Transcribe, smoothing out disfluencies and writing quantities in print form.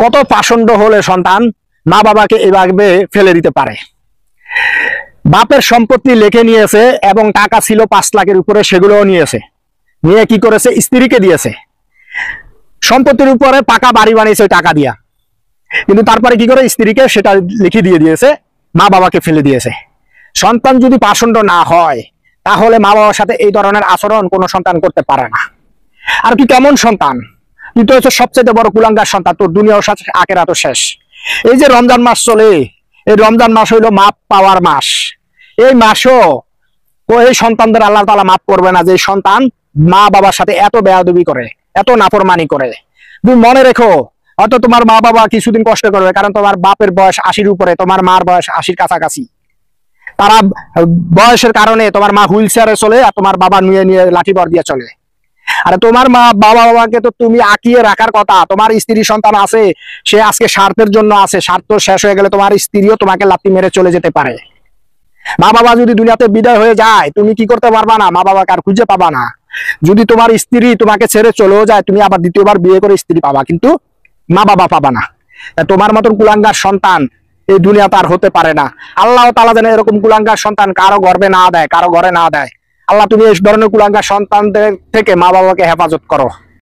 কত পাষণ্ড হলে সন্তান মা বাবাকে এভাবে ফেলে দিতে পারে। বাপের সম্পত্তি লিখে নিয়েছে এবং টাকা ছিল 5 লাখের উপরে, সেগুলোও নিয়েছে, নিয়ে কি করেছে, স্ত্রীকে দিয়েছে। সম্পত্তির উপরে পাকা বাড়ি বানিয়েছে টাকা দিয়া, কিন্তু তারপরে কি করে স্ত্রীকে সেটা লিখে দিয়ে দিয়েছে, মা বাবাকে ফেলে দিয়েছে। সন্তান যদি পাষণ্ড না হয় তাহলে মা বাবার সাথে এই ধরনের আচরণ কোনো সন্তান করতে পারে না। আর তুই কেমন সন্তান? তুই তো হচ্ছে সবচেয়ে বড় কুলাঙ্গার সন্তান, তোর দুনিয়াও শেষ আখেরাতও শেষ। এই যে রমজান মাস চলে, এই রমজান মাস হইলো মাপ পাওয়ার মাস। এই মাসও এই সন্তানদের আল্লাহ তাআলা মাফ করবে না, যে সন্তান মা বাবার সাথে এত বেয়াদবি করে, এত নাফরমানি করে। তুমি মনে রেখো, হয়তো তোমার মা বাবা কিছুদিন কষ্ট করবে, কারণ তোমার বাপের বয়স 80-র উপরে, তোমার মার বয়স 80-র কাছাকাছি। তারা বয়সের কারণে, তোমার মা হুইল চেয়ারে চলে আর তোমার বাবা নিয়ে নিয়ে লাঠি বর দিয়ে চলে। আরে তোমার মা বাবাকে তো তুমি আঁকিয়ে রাখার কথা। তোমার স্ত্রী সন্তান আছে, সে আজকে স্বার্থের জন্য আছে, স্বার্থ শেষ হয়ে গেলে তোমার স্ত্রীও তোমাকে লাথি মেরে চলে যেতে পারে। মা বাবা যদি দুনিয়াতে বিদায় হয়ে যায়, তুমি কি করতে পারবা না, মা বাবাকে আর খুঁজে পাবা না। যদি তোমার স্ত্রী তোমাকে ছেড়ে চলেও যায়, তুমি আবার দ্বিতীয়বার বিয়ে করে স্ত্রী পাবা, কিন্তু মা বাবা পাবা না। তোমার মতন কুলাঙ্গার সন্তান এই দুনিয়াতে আর হতে পারে না। আল্লাহ তাআলা যেন এরকম কুলাঙ্গার সন্তান কারো গর্ভে না দেয়, কারো ঘরে না দেয়। আল্লাহ তুমি এই ধরনের কুলাঙ্গার সন্তানদের থেকে মা বাবাকে হেফাজত করো।